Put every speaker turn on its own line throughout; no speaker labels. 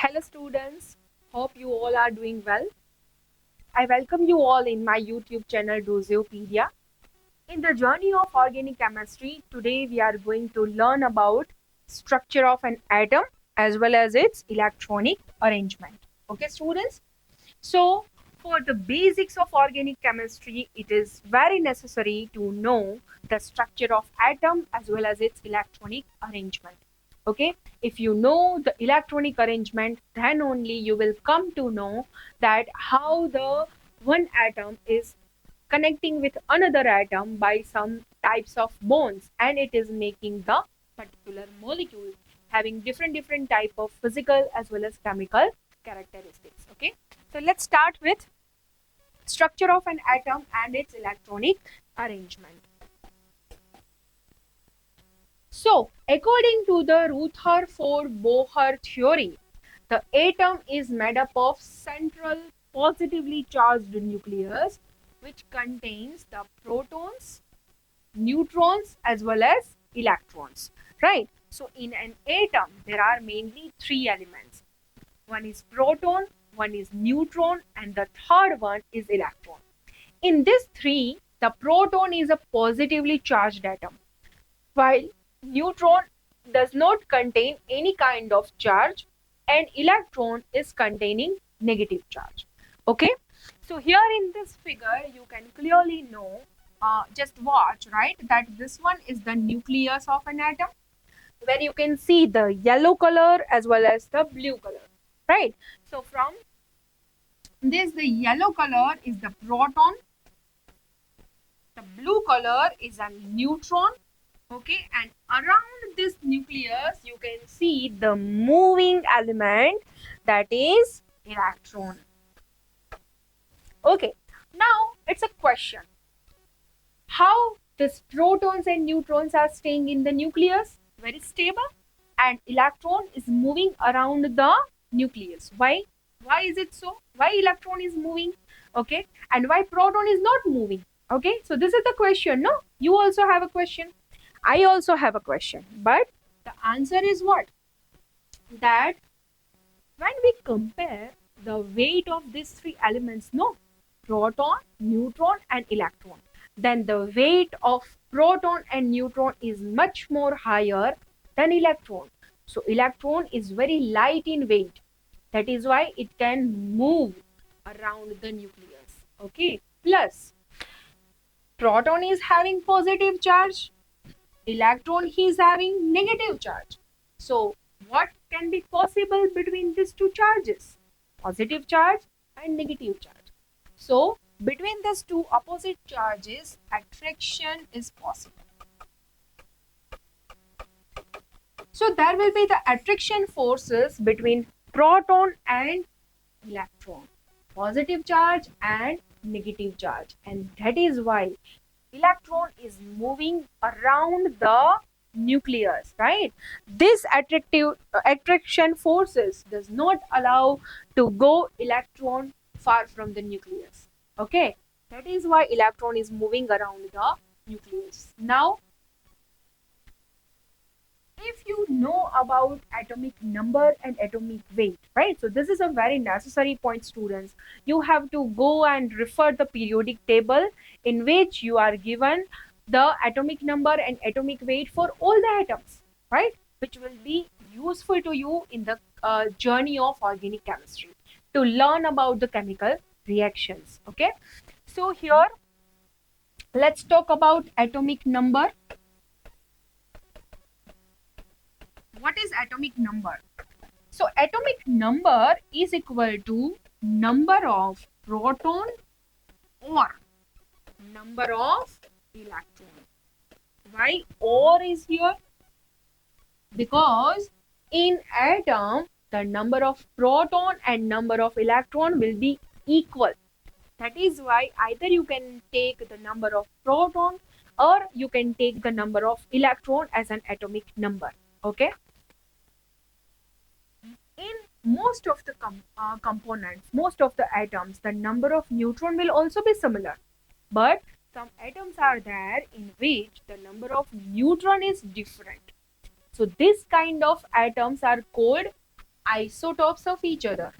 Hello students, hope you all are doing well. I welcome you all in my YouTube channel DOSEOPEDIA. In the journey of organic chemistry, today we are going to learn about structure of an atom as well as its electronic arrangement. Okay students, so for the basics of organic chemistry, it is very necessary to know the structure of atom as well as its electronic arrangement. Okay, if you know the electronic arrangement, then only you will come to know that how the one atom is connecting with another atom by some types of bonds, and it is making the particular molecule having different type of physical as well as chemical characteristics. Okay, so let's start with structure of an atom and its electronic arrangement. So, according to the Rutherford-Bohr theory, the atom is made up of central positively charged nucleus which contains the protons, neutrons as well as electrons, right? So, in an atom, there are mainly three elements. One is proton, one is neutron, and the third one is electron. In this three, the proton is a positively charged atom, while neutron does not contain any kind of charge and electron is containing negative charge. Okay, so here in this figure you can clearly know, just watch, right, that this one is the nucleus of an atom where you can see the yellow color as well as the blue color, right? So from this, the yellow color is the proton, the blue color is a neutron. Okay, and around this nucleus you can see the moving element, that is electron. Okay, now it's a question, how these protons and neutrons are staying in the nucleus? Very stable, and electron is moving around the nucleus. Why is it so? Why electron is moving? Okay, and why proton is not moving? Okay, so this is the question. No, you also have a question, I also have a question, but the answer is what? That when we compare the weight of these three elements, no, proton, neutron and electron, then the weight of proton and neutron is much more higher than electron. So electron is very light in weight. That is why it can move around the nucleus. Okay, plus proton is having positive charge, electron is having negative charge. So what can be possible between these two charges? Positive charge and negative charge. So between these two opposite charges, attraction is possible. So there will be the attraction forces between proton and electron, positive charge and negative charge, and that is why electron is moving around the nucleus, right? This attraction forces does not allow to go electron far from the nucleus. Okay, that is why electron is moving around the nucleus. Now if you know about atomic number and atomic weight, right, so this is a very necessary point, students. You have to go and refer the periodic table in which you are given the atomic number and atomic weight for all the atoms, right, which will be useful to you in the journey of organic chemistry to learn about the chemical reactions. Okay, so here let's talk about atomic number. What is atomic number? So atomic number is equal to number of proton or number of electron. Why or is here? Because in atom the number of proton and number of electron will be equal. That is why either you can take the number of proton or you can take the number of electron as an atomic number. Okay, in most of the components, most of the atoms, the number of neutron will also be similar, but some atoms are there in which the number of neutron is different. So this kind of atoms are called isotopes of each other.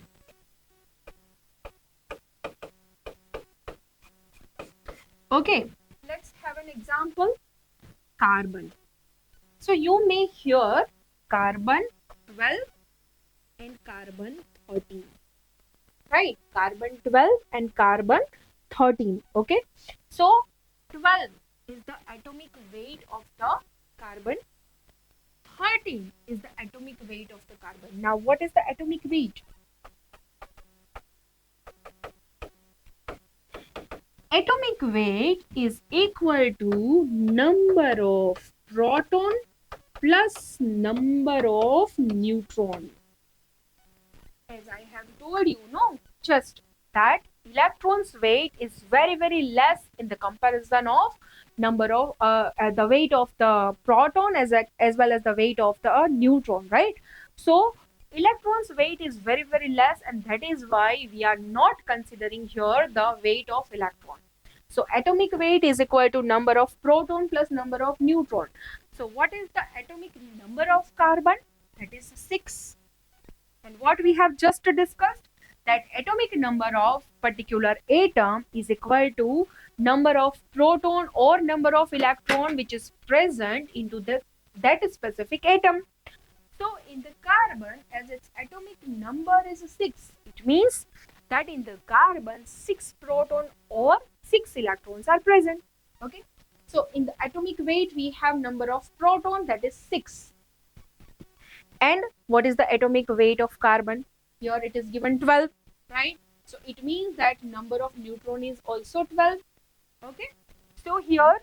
Okay, let's have an example. Carbon. So you may hear carbon 12 and carbon 13. Right? Carbon 12 and carbon 13. Okay. So 12 is the atomic weight of the carbon. 13 is the atomic weight of the carbon. Now what is the atomic weight? Atomic weight is equal to number of proton plus number of neutron. As I have told you, no, just that electron's weight is very less in the comparison of number of the weight of the proton as well as the weight of the neutron, right? So electron's weight is very less, and that is why we are not considering here the weight of electron. So atomic weight is equal to number of proton plus number of neutron. So what is the atomic number of carbon? That is 6. And what we have just discussed, that atomic number of particular atom is equal to number of proton or number of electron which is present into that specific atom. So in the carbon, as its atomic number is 6, it means that in the carbon 6 proton or 6 electrons are present. Okay. So in the atomic weight we have number of proton, that is 6. And what is the atomic weight of carbon? Here it is given 12, right? So it means that number of neutron is also 12. Okay. So here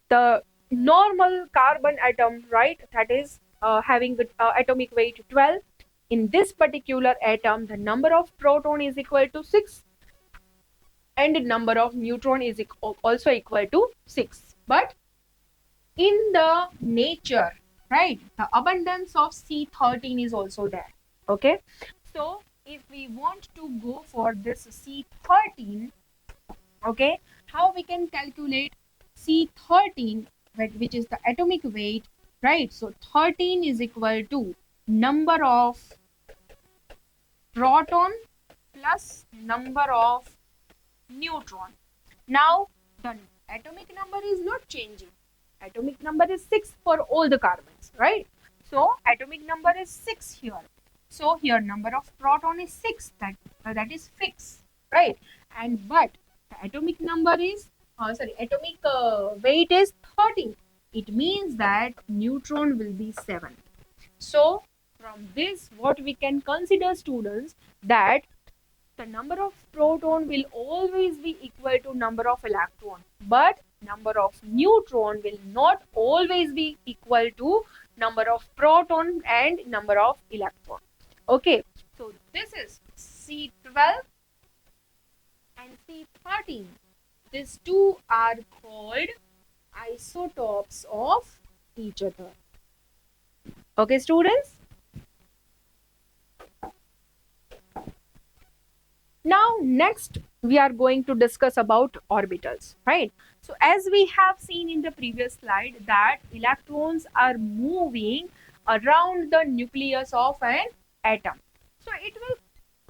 the normal carbon atom, right, that is having the atomic weight 12. In this particular atom, the number of proton is equal to 6 and the number of neutron is also equal to 6. But in the nature, right, the abundance of C13 is also there. Okay. So if we want to go for this C13, okay, how we can calculate C13, which is the atomic weight, right? So 13 is equal to number of proton plus number of neutron. Now the atomic number is not changing. Atomic number is 6 for all the carbons, right? So atomic number is 6 here. So here number of proton is 6, that is fixed, right? And but the atomic number is atomic weight is 13. It means that neutron will be 7. So from this, what we can consider, students, that the number of proton will always be equal to number of electron, but number of neutron will not always be equal to number of proton and number of electron. Okay, so this is C12 and C13. These two are called isotopes of each other. Okay, students. Now next we are going to discuss about orbitals, right? So as we have seen in the previous slide that electrons are moving around the nucleus of an atom. So it will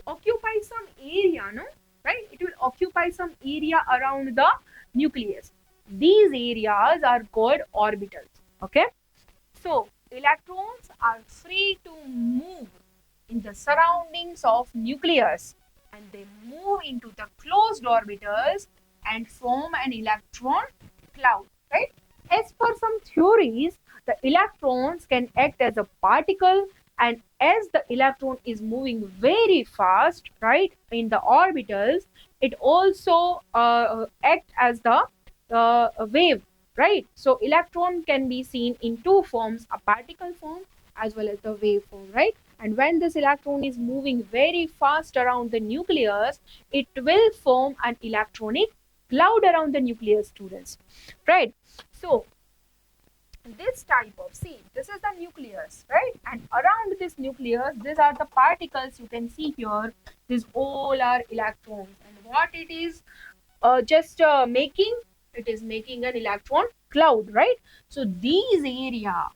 occupy some area, no? Right? It will occupy some area around the nucleus. These areas are called orbitals. Okay? So electrons are free to move in the surroundings of nucleus, and they move into the closed orbitals and form an electron cloud, right? As per some theories, the electrons can act as a particle, and as the electron is moving very fast, right, in the orbitals, it also act as the wave, right? So electron can be seen in two forms, a particle form as well as the wave form, right? And when this electron is moving very fast around the nucleus, it will form an electronic cloud around the nucleus, students, right? So this type of, see, this is the nucleus, right? And around this nucleus, these are the particles you can see here. These all are electrons, and what it is making, it is making an electron cloud, right? So these area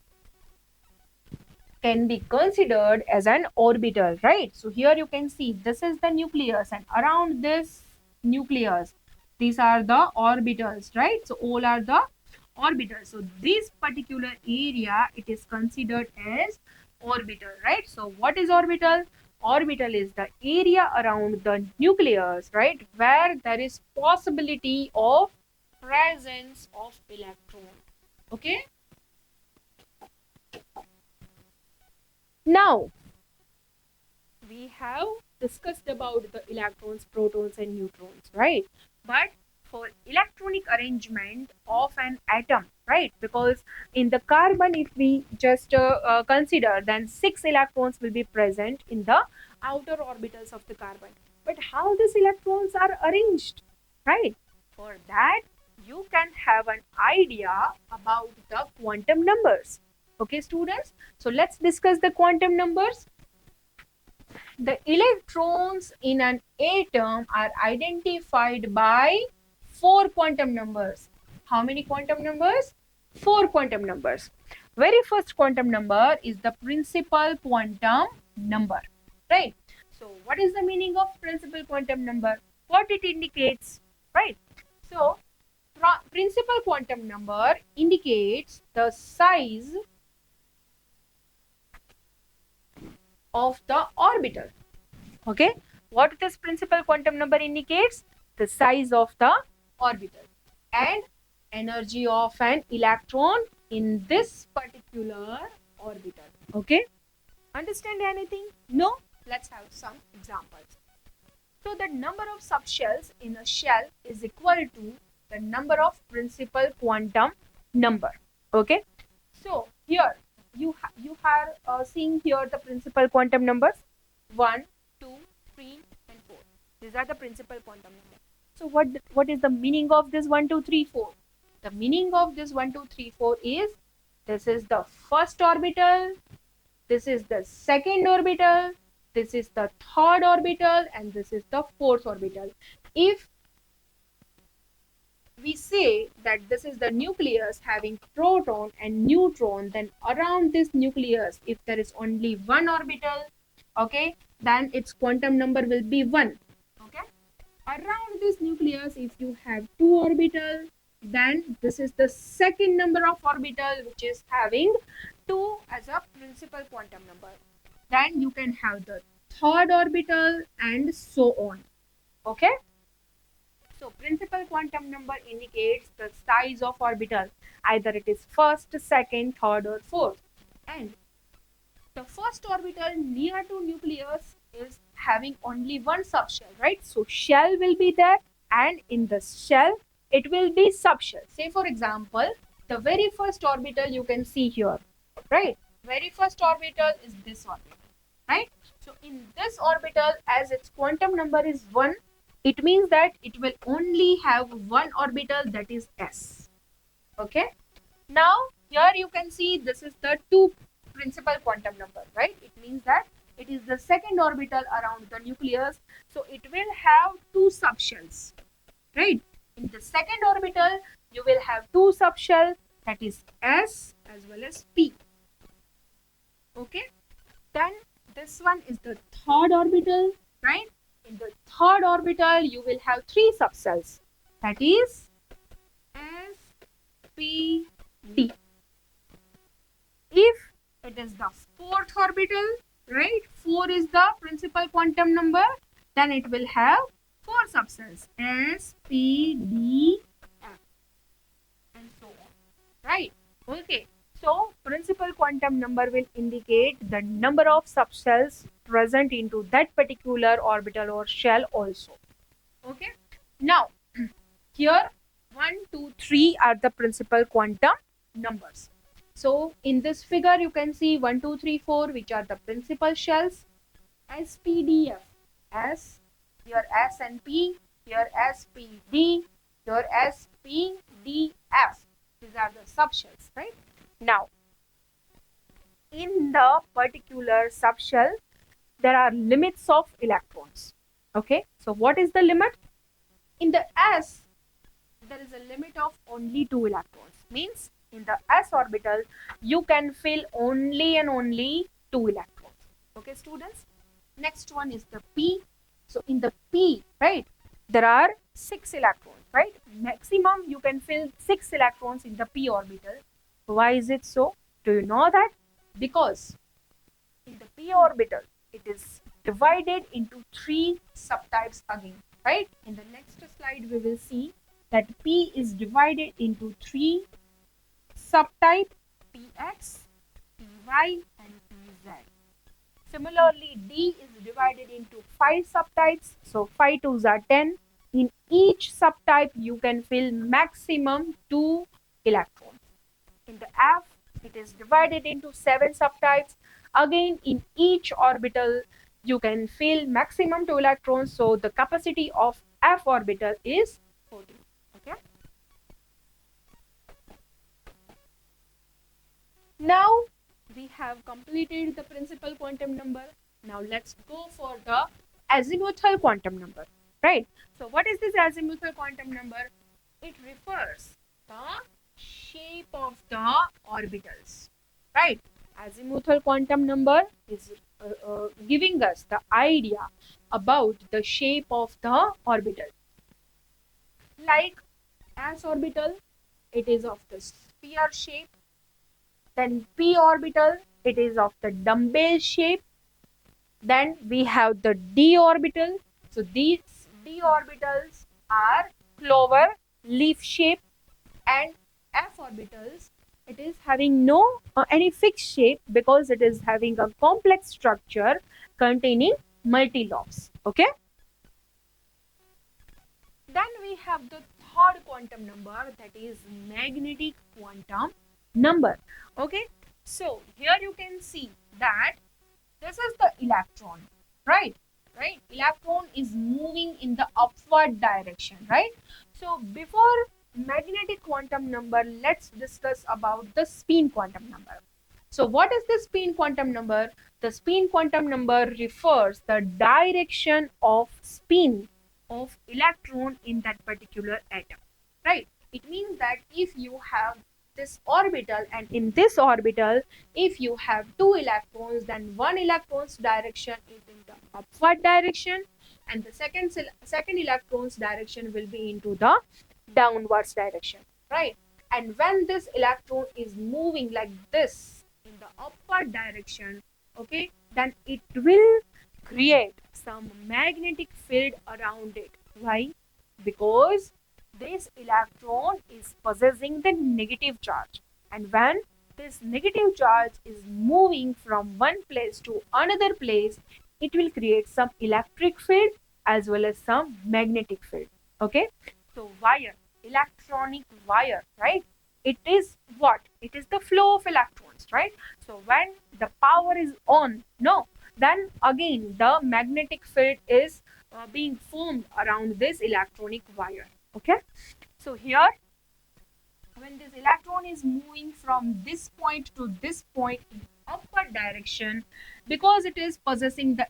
can be considered as an orbital, right? So here you can see this is the nucleus, and around this nucleus, these are the orbitals, right? So all are the orbitals. So this particular area, it is considered as orbital, right? So what is orbital? Orbital is the area around the nucleus, right, where there is possibility of presence of electron. Okay. Now we have discussed about the electrons, protons and neutrons, right? But for electronic arrangement of an atom, right, because in the carbon, if we just consider, then 6 electrons will be present in the outer orbitals of the carbon. But how these electrons are arranged, right? For that, you can have an idea about the quantum numbers. Okay, students, so let's discuss the quantum numbers. The electrons in an atom are identified by 4 quantum numbers. How many quantum numbers? 4 quantum numbers. Very first quantum number is the principal quantum number, right? So what is the meaning of principal quantum number? What it indicates, right? So principal quantum number indicates the size of the orbital. Okay, what this principal quantum number indicates? The size of the orbital and energy of an electron in this particular orbital. Okay, understand anything? No? Let's have some examples. So the number of subshells in a shell is equal to the number of principal quantum number. Okay, so here you are seeing here the principal quantum numbers 1, 2, 3 and 4. These are the principal quantum numbers. So what is the meaning of this 1, 2, 3, 4? The meaning of this 1, 2, 3, 4 is this is the first orbital, this is the second orbital, this is the third orbital, and this is the fourth orbital. If we say that this is the nucleus having proton and neutron, then around this nucleus, if there is only one orbital, okay, then its quantum number will be 1. Okay, around this nucleus, if you have 2 orbitals, then this is the second number of orbital which is having 2 as a principal quantum number. Then you can have the third orbital and so on. Okay, so principal quantum number indicates the size of orbital, either it is first, second, third or fourth. And the first orbital near to nucleus is having only one subshell, right? So shell will be there, and in the shell it will be subshell. Say for example, the very first orbital you can see here, right? Very first orbital is this orbital, right? So in this orbital, as its quantum number is 1, it means that it will only have one orbital, that is s. Okay, now here you can see this is the 2 principal quantum number, right? It means that it is the second orbital around the nucleus, so it will have 2 subshells, right? In the second orbital you will have 2 subshells, that is s as well as p. Okay, then this one is the third orbital, right? In the third orbital you will have 3 subshells, that is s, p, d. If it is the fourth orbital, right, 4 is the principal quantum number, then it will have 4 subshells, s, p, d, f and so on, right? Okay, so principal quantum number will indicate the number of subshells present into that particular orbital or shell also. Okay, now here 1, 2, 3 are the principal quantum numbers. So in this figure you can see 1, 2, 3, 4, which are the principal shells. S, P, D, F. S, here S and P, here S, P, D, here S, P, D, F. These are the subshells, right? Now, in the particular subshell, there are limits of electrons. Okay, so what is the limit? In the S, there is a limit of only 2 electrons. Means in the s orbital, you can feel only and only 2 electrons. Okay, students. Next one is the p. So in the p, right, there are 6 electrons, right? Maximum you can fill 6 electrons in the p orbital. Why is it so? Do you know that? Because in the p orbital, it is divided into 3 subtypes again, right? In the next slide, we will see that p is divided into 3 subtype: px, py, and pz. Similarly, D is divided into 5 subtypes. So 5 twos are 10. In each subtype, you can fill maximum 2 electrons. In the F, it is divided into 7 subtypes. Again, in each orbital, you can fill maximum 2 electrons. So the capacity of F orbital is 14. Okay. Now we have completed the principal quantum number. Now let's go for the azimuthal quantum number, right? So what is this azimuthal quantum number? It refers the shape of the orbitals, right? Azimuthal quantum number is giving us the idea about the shape of the orbital. Like s orbital, it is of the sphere shape. Then p orbital, it is of the dumbbell shape. Then we have the d orbital. So these d orbitals are clover leaf shape, and f orbitals, it is having no any fixed shape because it is having a complex structure containing multi-lobes. Okay. Then we have the third quantum number, that is magnetic quantum number. Okay, so here you can see that this is the electron, right? Electron is moving in the upward direction, right? So before magnetic quantum number, let's discuss about the spin quantum number. So what is the spin quantum number? The spin quantum number refers the direction of spin of electron in that particular atom, right? It means that if you have this orbital, and in this orbital, if you have 2 electrons, then one electron's direction is in the upward direction, and the second electron's direction will be into the downwards direction, right? And when this electron is moving like this in the upward direction, okay, then it will create some magnetic field around it. Why? Because this electron is possessing the negative charge, and when this negative charge is moving from one place to another place, it will create some electric field as well as some magnetic field. Okay, so wire, electronic wire, right? It is what? It is the flow of electrons, right? So when the power is on, no, then again the magnetic field is being formed around this electronic wire. Okay, so here when this electron is moving from this point to this point in upward direction, because it is possessing the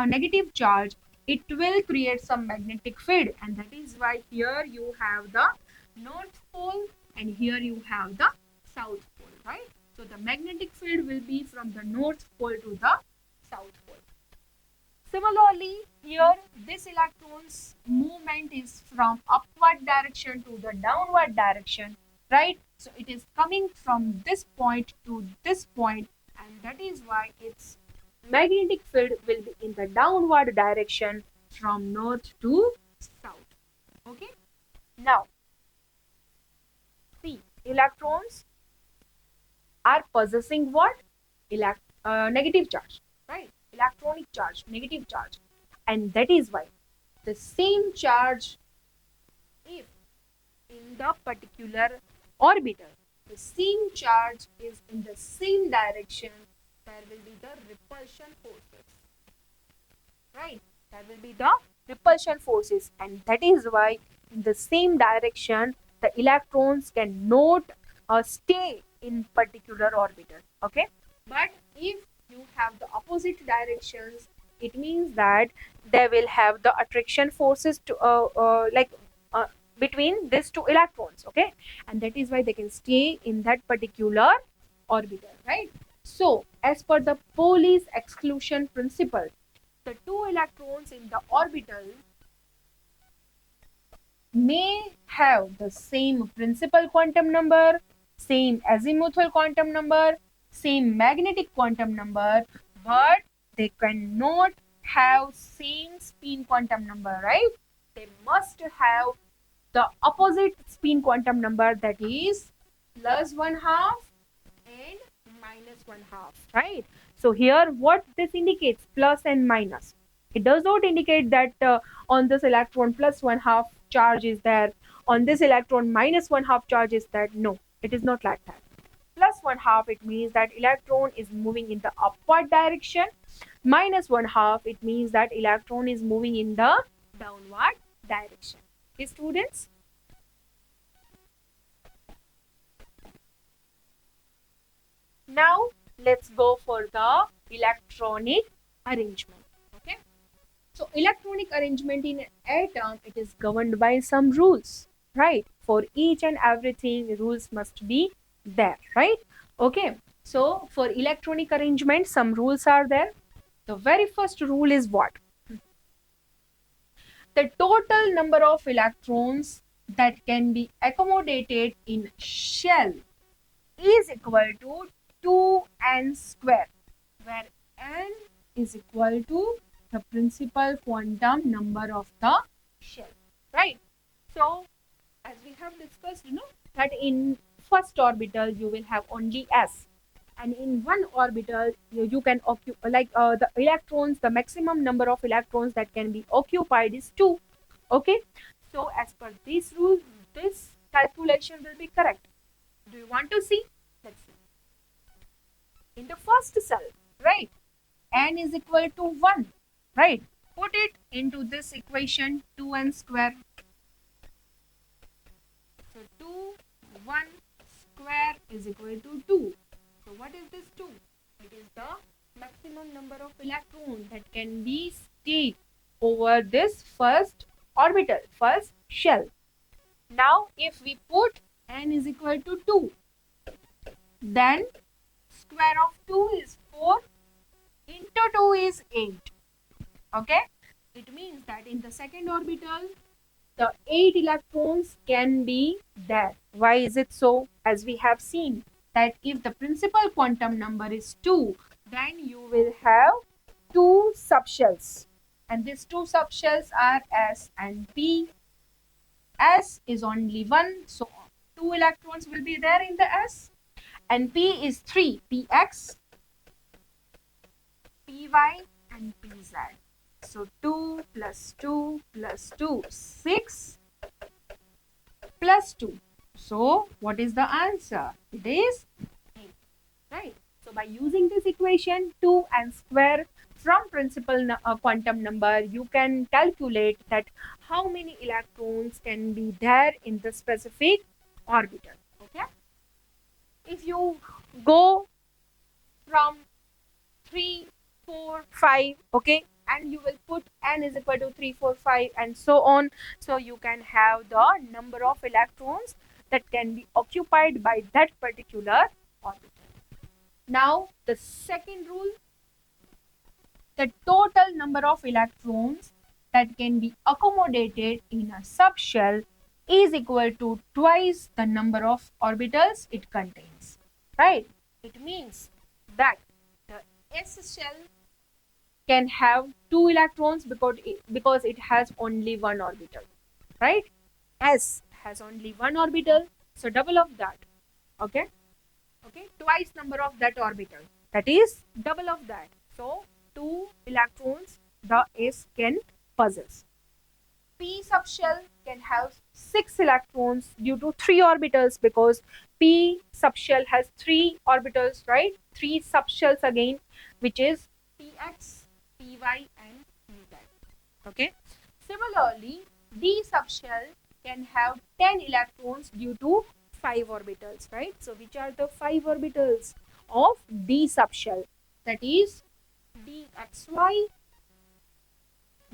negative charge, it will create some magnetic field, and that is why here you have the north pole and here you have the south pole, right? So the magnetic field will be from the north pole to the south pole. Similarly, here this electron's movement is from upward direction to the downward direction, right? So it is coming from this point to this point, and that is why its magnetic field will be in the downward direction from north to south. Okay. Now, see, electrons are possessing what? Negative charge, right? Electronic charge, negative charge, and that is why the same charge, if in the particular orbital the same charge is in the same direction, there will be the repulsion forces, right? There will be the repulsion forces, and that is why in the same direction the electrons cannot stay in particular orbital. Okay, but if you have the opposite directions, it means that they will have the attraction forces to between these two electrons, okay, and that is why they can stay in that particular orbital, right? So as per the Pauli's exclusion principle, the two electrons in the orbital may have the same principal quantum number, same azimuthal quantum number, same magnetic quantum number, but they cannot have same spin quantum number, right? They must have the opposite spin quantum number, that is plus one half and minus one half, right? So here what this indicates, plus and minus, it does not indicate that on this electron plus one half charge is there, on this electron minus one half charge is there. No, it is not like that. Plus one half, it means that electron is moving in the upward direction. Minus one half, it means that electron is moving in the downward direction. Okay, students? Now let's go for the electronic arrangement. Okay, so electronic arrangement in an atom, it is governed by some rules, right? For each and everything, rules must be there, right? Okay, so for electronic arrangement, some rules are there. The very first rule is what? The total number of electrons that can be accommodated in shell is equal to 2n square, where n is equal to the principal quantum number of the shell, right? So as we have discussed, that in first orbital you will have only s, and in one orbital you can occupy, like the electrons, the maximum number of electrons that can be occupied is 2. Okay, so as per this rule, this calculation will be correct. Do you want to see? Let's see. In the first cell, right, n is equal to 1, right? Put it into this equation, 2n square. So 2, 1 square is equal to 2. So what is this 2? It is the maximum number of electrons that can be stayed over this first orbital, first shell. Now if we put n is equal to 2, then square of 2 is 4 into 2 is 8. Okay, it means that in the second orbital the 8 electrons can be there. Why is it so? As we have seen that if the principal quantum number is 2, then you will have 2 subshells, and these 2 subshells are S and P. S is only 1, so 2 electrons will be there in the S, and P is 3, Px, Py and Pz. So 2 plus 2 plus 2, 6 plus 2. So what is the answer? It is 8, right? So by using this equation, 2n square from principal quantum number, you can calculate that how many electrons can be there in the specific orbital. Okay, if you go from 3, 4, 5, okay, and you will put n is equal to 3, 4, 5 and so on, so you can have the number of electrons that can be occupied by that particular orbital. Now the second rule, the total number of electrons that can be accommodated in a subshell is equal to twice the number of orbitals it contains, right? It means that the S shell can have 2 electrons because it has only one orbital, right? S has only one orbital, so double of that. Okay, twice number of that orbital, that is double of that. So 2 electrons the S can possess. P subshell can have 6 electrons due to 3 orbitals, because P subshell has 3 orbitals, right? 3 subshells again, which is Px, Py and Pz. Okay, similarly D subshell can have 10 electrons due to 5 orbitals, right? So which are the 5 orbitals of D subshell? That is dxy,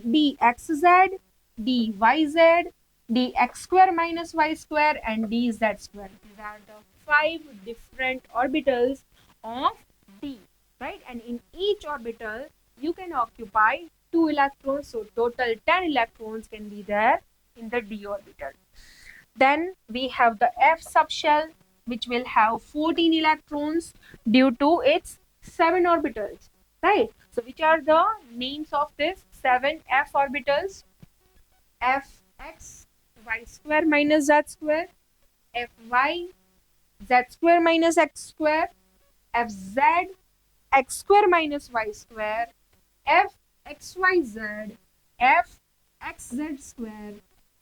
dxz, dyz, dx square minus y square, and dz square. These are the 5 different orbitals of d, right? And in each orbital, you can occupy 2 electrons, so total 10 electrons can be there in the d orbital. Then we have the f subshell, which will have 14 electrons due to its 7 orbitals, right? So which are the names of this 7 f orbitals? Fx y square minus z square, Fy z square minus x square, Fz x square minus y square, Fxyz, Fxz square,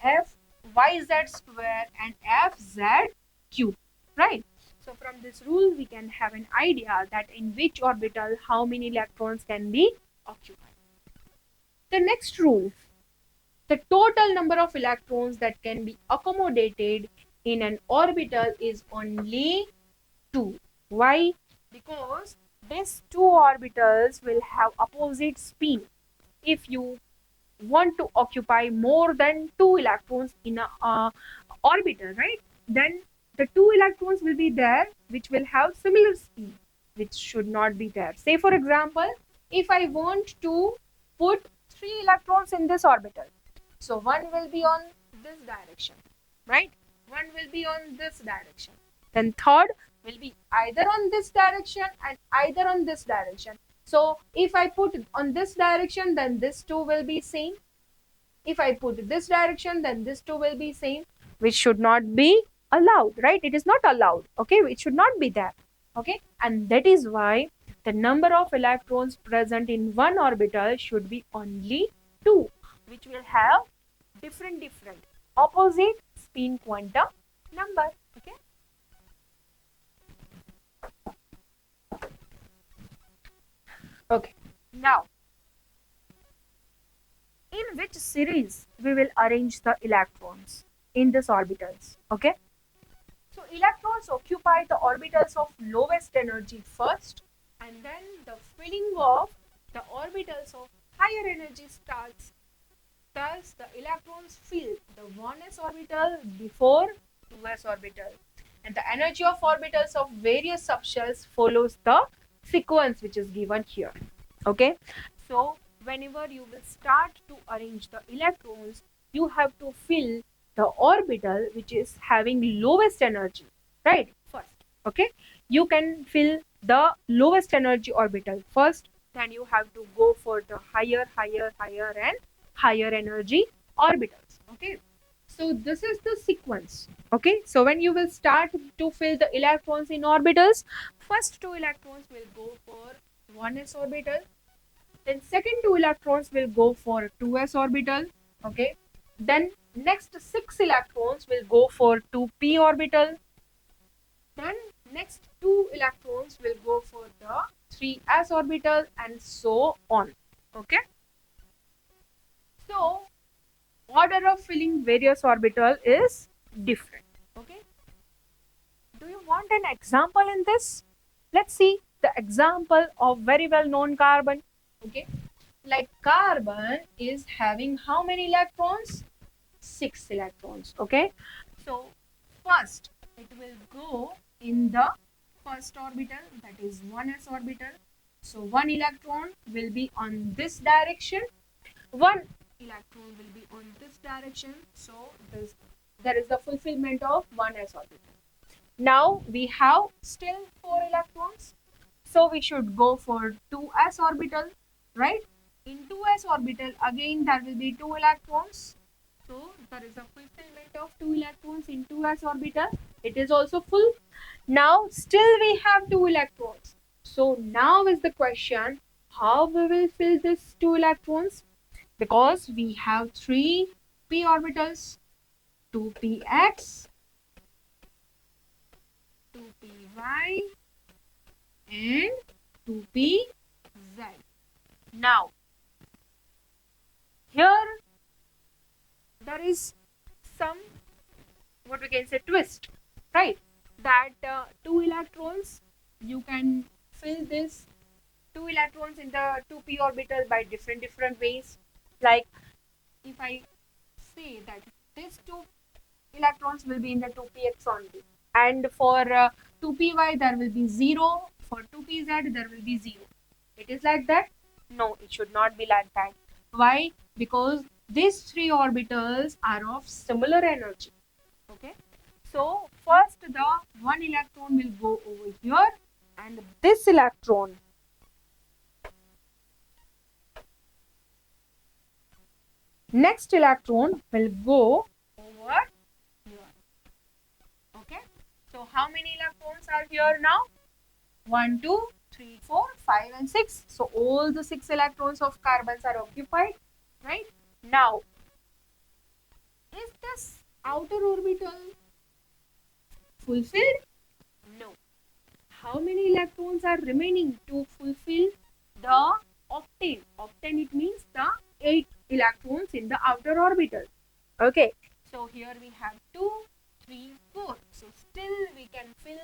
Fyz square, and Fz cube, right? So from this rule, we can have an idea that in which orbital how many electrons can be occupied. The next rule, the total number of electrons that can be accommodated in an orbital is only 2. Why? Because these 2 orbitals will have opposite spin. If you want to occupy more than 2 electrons in a orbital, right, then the 2 electrons will be there which will have similar spin, which should not be there. Say for example, if I want to put 3 electrons in this orbital, so one will be on this direction, right? One will be on this direction. Then third will be either on this direction and either on this direction. So if I put on this direction, then this 2 will be same. If I put this direction, then this 2 will be same, which should not be allowed, right? It is not allowed, okay? It should not be there, okay? And that is why the number of electrons present in one orbital should be only 2, which will have different opposite spin quantum number, okay? Okay, now in which series we will arrange the electrons in this orbitals, okay? So electrons occupy the orbitals of lowest energy first, and then the filling of the orbitals of higher energy starts. Thus, the electrons fill the 1s orbital before 2s orbital, and the energy of orbitals of various subshells follows the sequence which is given here, okay? So whenever you will start to arrange the electrons, you have to fill the orbital which is having lowest energy, right, first, okay? You can fill the lowest energy orbital first, then you have to go for the higher and higher energy orbitals, okay? So this is the sequence, okay? So when you will start to fill the electrons in orbitals, first 2 electrons will go for 1s orbital, then second 2 electrons will go for 2s orbital, okay? Then next 6 electrons will go for 2p orbital, then next 2 electrons will go for the 3s orbital, and so on, okay? So order of filling various orbital is different, okay? Do you want an example in this? Let's see the example of very well known carbon, okay? Like carbon is having how many electrons? 6 electrons, okay? So first it will go in the first orbital, that is 1s orbital. So 1 electron will be on this direction, 1 electron will be on this direction, so there is the fulfillment of 1s orbital. Now we have still 4 electrons, so we should go for 2s orbital, right? In 2s orbital again there will be 2 electrons, so there is a fulfillment of 2 electrons in 2s orbital. It is also full. Now still we have 2 electrons, so now is the question, how we will fill these 2 electrons? Because we have 3 p orbitals, 2px, 2py, and 2pz. Now here there is some, what we can say, twist, right? That 2 electrons, you can fill this 2 electrons in the 2p orbital by different ways. Like if I say that these two electrons will be in the 2px only, and for 2py there will be 0, for 2pz there will be 0. It is like that? No, it should not be like that. Why? Because these three orbitals are of similar energy. Okay, so first the one electron will go over here, and this electron next electron will go over here. Okay, so how many electrons are here now? 1, 2, 3, 4, 5 and 6. So all the 6 electrons of carbons are occupied, right? Now, is this outer orbital fulfilled? No. How many electrons are remaining to fulfill the octane? Octane, it means the 8 electrons in the outer orbital. Okay, so here we have 2, 3, 4. So still we can fill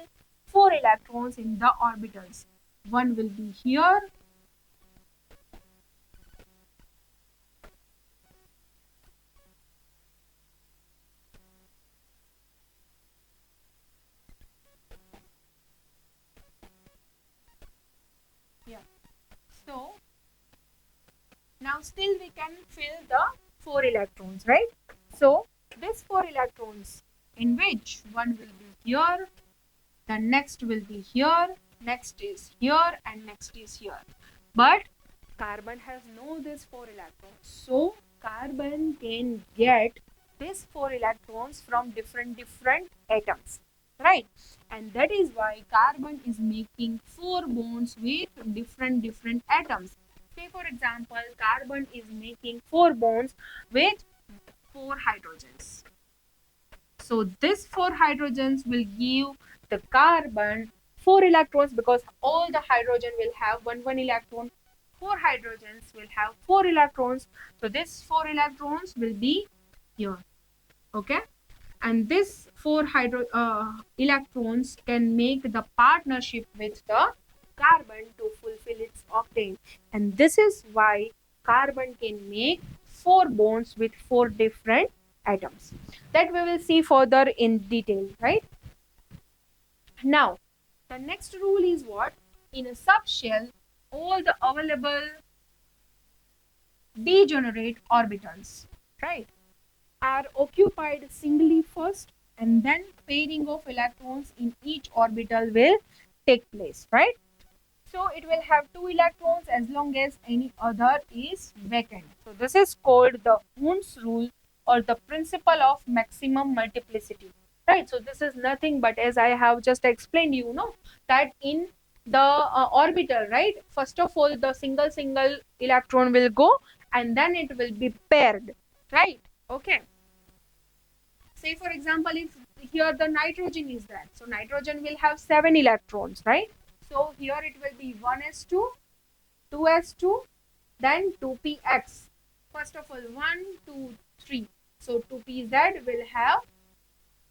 4 electrons in the orbitals. One will be here. Here. So now still we can fill the 4 electrons, right? So these 4 electrons, in which one will be here, the next will be here, next is here, and next is here. But carbon has no these 4 electrons. So carbon can get these 4 electrons from different atoms, right? And that is why carbon is making 4 bonds with different atoms. Say for example, carbon is making 4 bonds with 4 hydrogens. So this 4 hydrogens will give the carbon 4 electrons, because all the hydrogen will have one electron. 4 hydrogens will have 4 electrons. So this 4 electrons will be here. Okay, and this 4 electrons can make the partnership with the carbon to fulfill its octane, and this is why carbon can make 4 bonds with 4 different atoms. That we will see further in detail, right? Now the next rule is what? In a subshell, all the available degenerate orbitals, right, are occupied singly first, and then pairing of electrons in each orbital will take place, right? So it will have 2 electrons as long as any other is vacant. So this is called the Hund's rule, or the principle of maximum multiplicity, right? So this is nothing but, as I have just explained, you know, that in the orbital, right, first of all the single electron will go, and then it will be paired, right? Okay, say for example, if here the nitrogen is there, so nitrogen will have 7 electrons, right? So here it will be 1s2, 2s2, then 2px. First of all, 1, 2, 3. So 2pz will have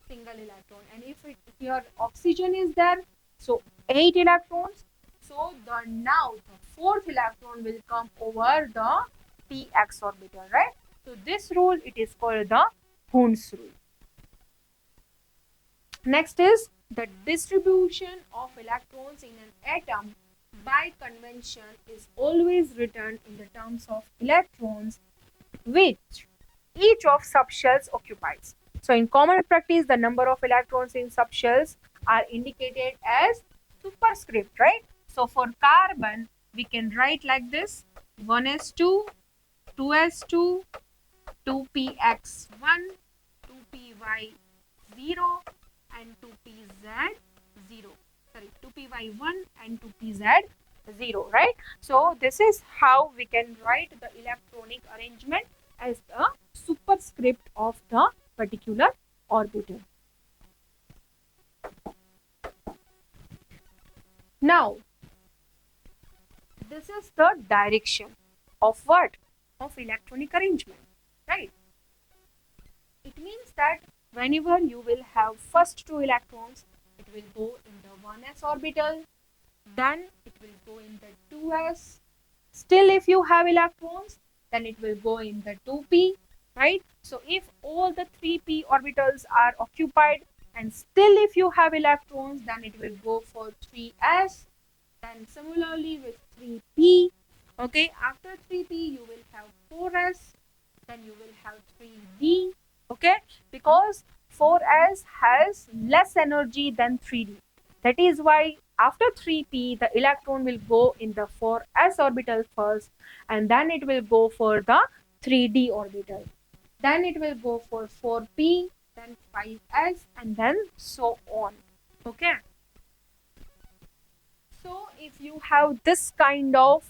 single electron. And if here oxygen is there, so 8 electrons. So now the 4th electron will come over the px orbital, right? So this rule, it is called the Hund's rule. Next is the distribution of electrons in an atom by convention is always written in the terms of electrons which each of subshells occupies. So in common practice, the number of electrons in subshells are indicated as superscript, right? So for carbon, we can write like this: 1s2, 2s2, 2px1, 2py0, and 2pz0. Sorry, 2py1 and 2pz0, right? So this is how we can write the electronic arrangement as a superscript of the particular orbital. Now, this is the direction of what? Of electronic arrangement, right? It means that whenever you will have first 2 electrons, it will go in the 1s orbital, then it will go in the 2s. Still, if you have electrons, then it will go in the 2p, right? So if all the 3p orbitals are occupied and still if you have electrons, then it will go for 3s. Then similarly with 3p, okay, after 3p you will have 4s, then you will have 3d, okay, because 4s has less energy than 3d. That is why after 3p the electron will go in the 4s orbital first, and then it will go for the 3d orbital, then it will go for 4p, then 5s, and then so on, okay. So if you have this kind of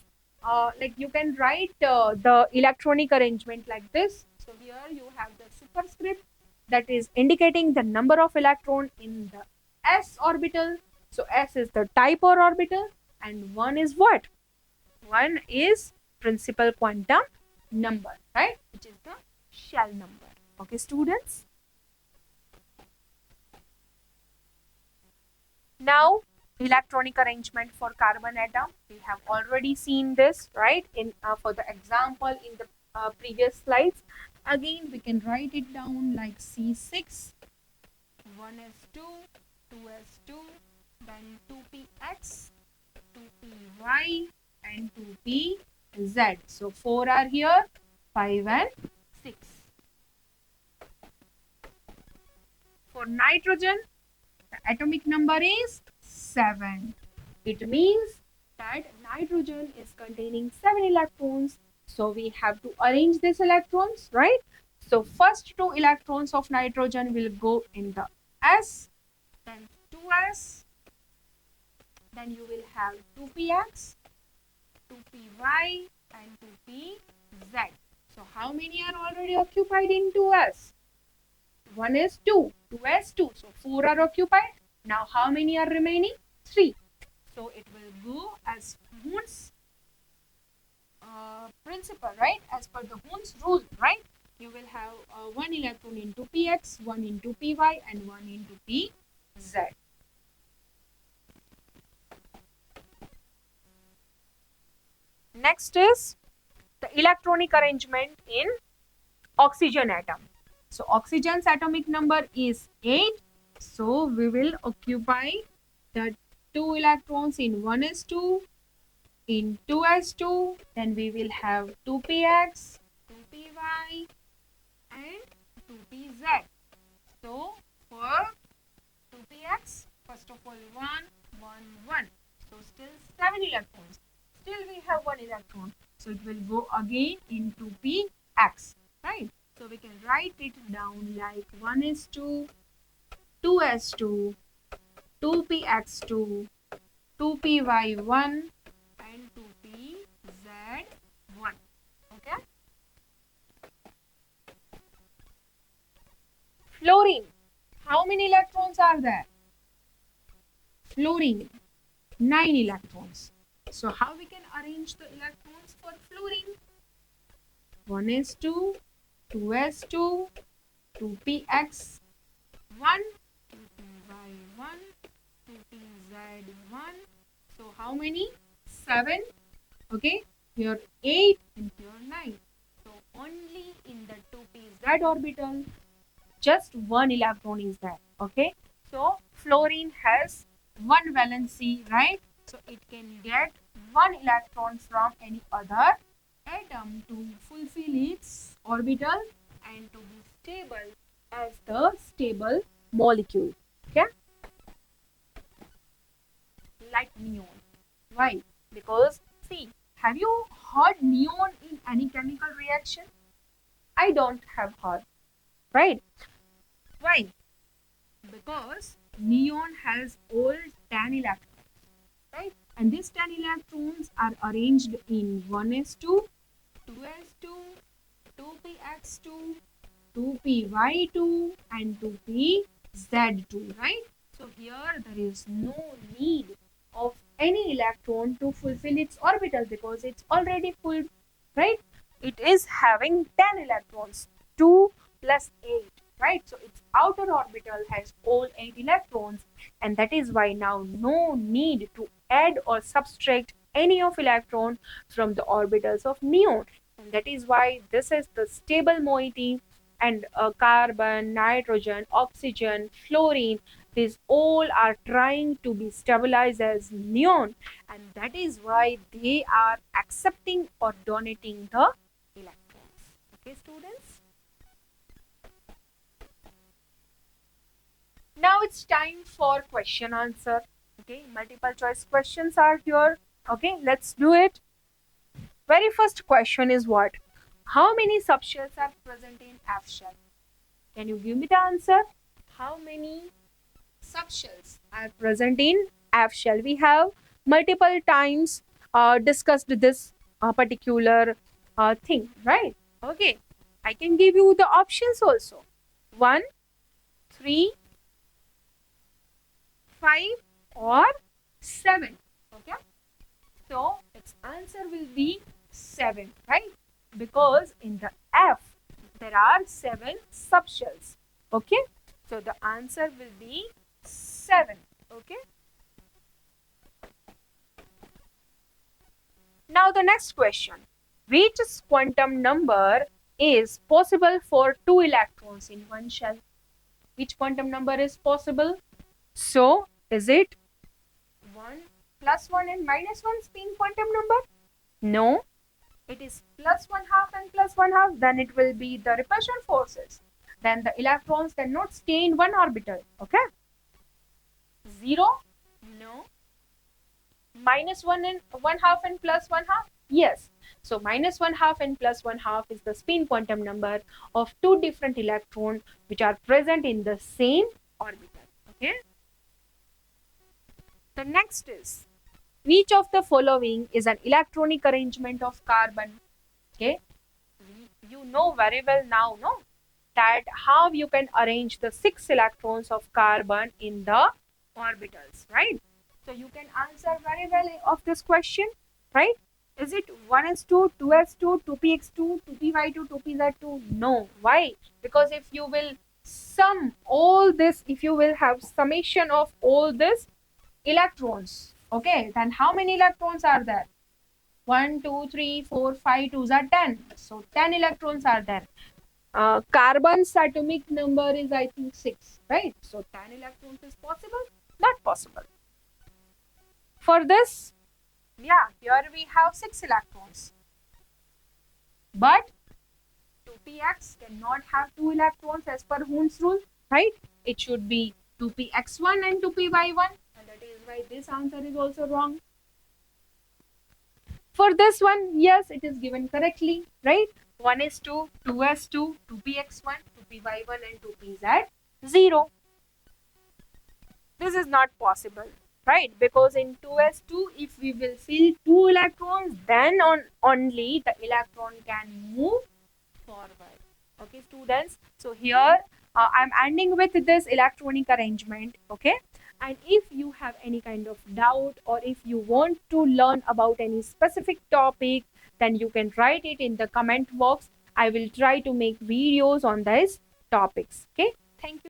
like you can write the electronic arrangement like this. So here you have the superscript that is indicating the number of electron in the s orbital. So s is the type or orbital, and 1 is what? 1 is principal quantum number, right? Which is the shell number. Okay, students. Now, electronic arrangement for carbon atom. We have already seen this, right? In for the example in the previous slides. Again, we can write it down like C6, 1s2, 2s2, then 2px, 2py, and 2pz. So 4 are here, 5 and 6. For nitrogen, the atomic number is 7. It means that nitrogen is containing 7 electrons. So we have to arrange these electrons, right? So first 2 electrons of nitrogen will go in the s, then 2s, then you will have 2px, 2py, and 2pz. So how many are already occupied in 2s? 1 is 2, 2 is 2. So 4 are occupied. Now how many are remaining? 3. So it will go as Hund's principle, right? As per the Hund's rule, right? You will have 1 electron into px, 1 into py, and 1 into pz. Next is the electronic arrangement in oxygen atom. So oxygen's atomic number is 8. So we will occupy the 2 electrons in 1s2, in 2s2, then we will have 2px, 2py, and 2pz. So for 2px, first of all 1, 1, 1. So still 7 electrons. Still we have 1 electron. So it will go again in 2px, right? So we can write it down like 1s2, 2s2, 2px2, 2py1, and 2pz1. Okay. Fluorine. How many electrons are there? Fluorine, 9 electrons. So how we can arrange the electrons for fluorine? 1s2, 2s2, 2px1, 2py1, 2pz1. So how many? 7. Okay. Here 8 and here 9. So only in the 2pz orbital, just 1 electron is there. Okay. So fluorine has 1 valency, right? So it can get 1 electron from any other atom to fulfill its orbital and to be stable as the stable molecule. Okay. Like neon. Why? Because see, have you heard neon in any chemical reaction? I don't have heard, right? Why? Because neon has all 10 electrons, right? And these 10 electrons are arranged in 1s2, 2s2, 2px2, 2py2, and 2pz2, right? So here there is no need of any electron to fulfill its orbital because it's already full, right? It is having 10 electrons, 2 plus 8, right? So its outer orbital has all 8 electrons, and that is why now no need to add or subtract any of electron from the orbitals of neon. and that is why this is the stable moiety. And carbon, nitrogen, oxygen, fluorine, these all are trying to be stabilized as neon, and that is why they are accepting or donating the electrons. Okay, students? Now it's time for question answer. Okay, multiple choice questions are here. Okay, let's do it. Very first question is what? How many subshells are present in F shell? Can you give me the answer? How many subshells are present in F shell? We have multiple times discussed this particular thing, right? Okay, I can give you the options also. 1, 3, 5 or 7. Okay, so its answer will be 7, right? Because in the F there are 7 subshells. Okay, so the answer will be 7. Okay, now the next question: which quantum number is possible for 2 electrons in one shell? Which quantum number is possible? So is it 1 plus 1 and minus 1 spin quantum number? No, it is plus 1/2 and plus 1/2. Then it will be the repulsion forces. Then the electrons cannot stay in one orbital. Okay, 0? No. Minus 1 and 1/2 and plus 1/2? Yes. So minus 1/2 and plus 1/2 is the spin quantum number of 2 different electrons which are present in the same orbital. Okay. The next is, which of the following is an electronic arrangement of carbon? Okay, you know very well now, no, that how you can arrange the 6 electrons of carbon in the orbitals, right? So you can answer very well of this question, right? Is it 1s2, 2s2, 2px2, 2py2, 2pz2? No. Why? Because if you will sum all this, if you will have summation of all this electrons, okay, then how many electrons are there? 1, 2, 3, 4, 5, 2s are 10. So 10 electrons are there. Carbon's atomic number is, I think, 6, right? So 10 electrons is possible? Not possible. For this, yeah, here we have 6 electrons. But 2px cannot have 2 electrons as per Hund's rule, right? It should be 2px1 and 2py1, and that is why this answer is also wrong. For this one, yes, it is given correctly, right? 1s2, 2s2, 2px1, 2py1 and 2pz0. This is not possible, right? Because in 2s2, if we will fill 2 electrons, then only the electron can move forward. Okay, students. So here I'm ending with this electronic arrangement. Okay. And if you have any kind of doubt, or if you want to learn about any specific topic, then you can write it in the comment box. I will try to make videos on these topics. Okay. Thank you.